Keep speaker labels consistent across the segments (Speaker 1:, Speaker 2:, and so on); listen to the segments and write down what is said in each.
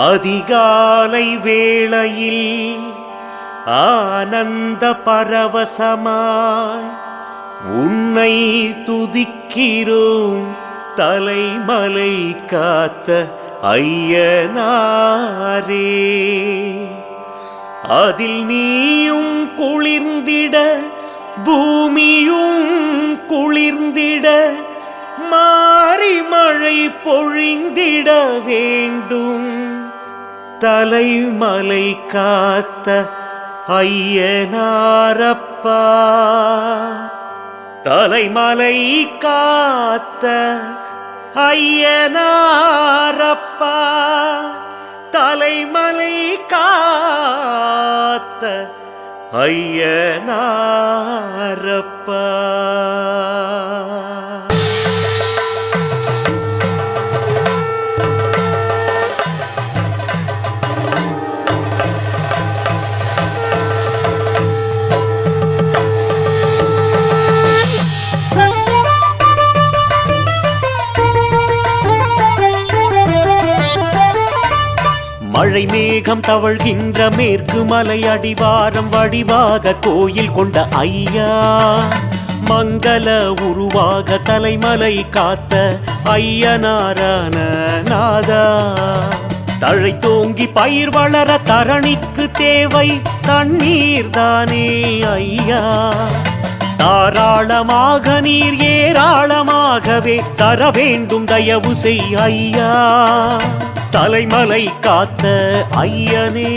Speaker 1: அதிகாலை வேளையில் ஆனந்த பரவசமாய் உன்னை துதிக்கிறோம் தலைமலை காத்த ஐயனாரே. அதில் நீயும் குளிர்ந்திட பூமியும் குளிர்ந்திட மாறி மழை பொழிந்திட வேண்டும். தலைமலை காத்த ஐயனாரப்பா, தலைமலை காத்த ஐயனாரப்பா, தலைமலை காத்த ஐயனாரப்பா. மழை மேகம் தவழ்கின்ற மேற்கு மலை அடிவாரம் வடிவாக கோயில் கொண்ட ஐயா, மங்கள உருவாக தலைமலை காத்த ஐயனாரான நாதா. தழை தோங்கி பயிர் வளர தரணிக்கு தேவை தண்ணீர் தானே ஐயா. தாராளமாக நீர் ஏராளமாகவே தர வேண்டும் தயவு செய் ஐயா. தலைமலை காத்த ஐயனே,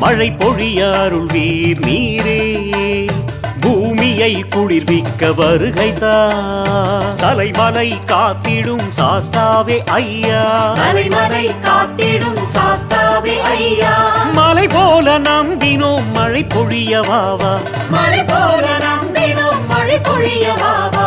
Speaker 1: மழை பொழிய அருள்வீர் நீரே. பூமியை குளிர்விக்க வருகைதா, தலைமலை காத்திடும் சாஸ்தாவே ஐயா.
Speaker 2: தலைமலை காத்திடும் சாஸ்தாவே ஐயா.
Speaker 1: மலை போல நம்பினோம் மழை பொழியவாவா,
Speaker 2: மலை போல நம்பினோம் மழை பொழியவாவா.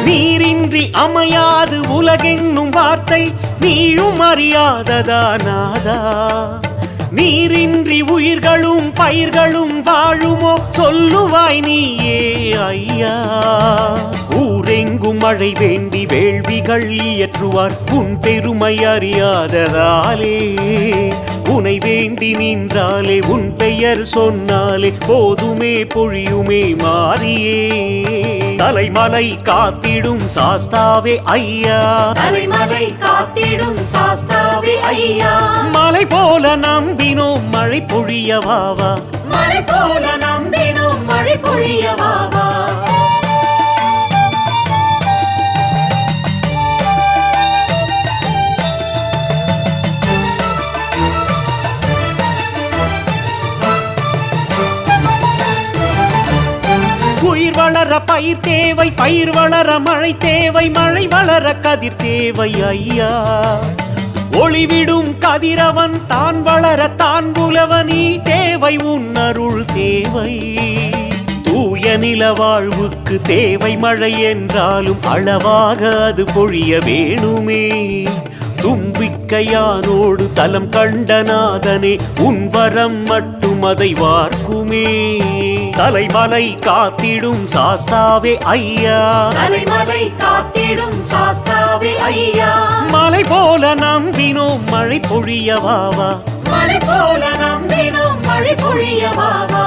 Speaker 1: நீரின்றி அமையாது உலகென்னும் வார்த்தை நீயும் அறியாததா நாதா. நீரின்றி உயிர்களும் பயிர்களும் வாழுமோ சொல்லுவாய் நீயே ஐயா. ஊரெங்கும் மழை வேண்டி வேள்விகள் இயற்றுவார் உன் பெருமை அறியாததாலே. உனை வேண்டி நின்றாலே உன் பெயர் சொன்னாலே போதுமே பொழியுமே மாறியே. தலைமலை காத்திடும் சாஸ்தாவே ஐயா.
Speaker 2: தலைமலை காத்திடும் சாஸ்தாவே ஐயா.
Speaker 1: மலை போல நம்பினோம் மழை பொழியவாவா,
Speaker 2: மலை போல நம்பினோம் மழை பொழியவாவா.
Speaker 1: உயிர் வளர பயிர் தேவை, பயிர் வளர மழை தேவை, மழை வளர கதிர் தேவை ஐயா. ஒளிவிடும் கதிரவன் தான் வளர தான் புலவனி தேவை, உன் அருள் தேவை. தூய நில வாழ்வுக்கு தேவை மழை என்றாலும் அளவாக அது பொழிய வேணுமே. தும்பிக்கையானோடு தலம் கண்டநாதனே உன் வரம் மட்டும் அதை வார்க்குமே. தலைமலை காத்திடும் சாஸ்தாவே ஐயா.
Speaker 2: தலைமலை காத்திடும் சாஸ்தாவே ஐயா.
Speaker 1: மலை போல நம்பினோம் மழை பொழியவாவா,
Speaker 2: மலை போல நம்பினோம் மழை பொழியவாவா.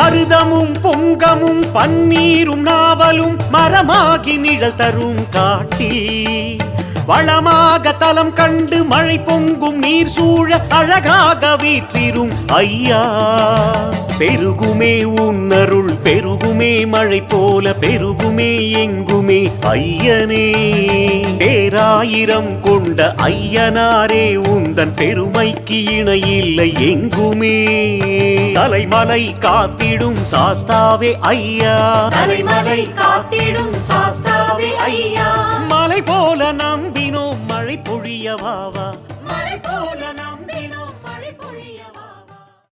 Speaker 1: அருதமும் பொங்கமும் பன்னீரும் நாவலும் மரமாகி நிழல் தரும் காட்டி. வளமாக தலம் கண்டு மழை பொங்கும் நீர் சூழ அழகாக வீற்றிரும் ஐயா. பெருகுமே உன்னருள் பெருகுமே மழை போல பெருகுமே எங்குமே ஐயனே. பேராயிரம் கொண்ட ஐயனாரே உந்தன் பெருமைக்கு இணையில்லை எங்குமே. தலைமலை காத்திடும் சாஸ்தாவே ஐயா.
Speaker 2: தலைமலை காத்திடும் சாஸ்தாவே ஐயா.
Speaker 1: மலை போல நம்பினோம் மழை பொழியவாவா,
Speaker 2: மலை போல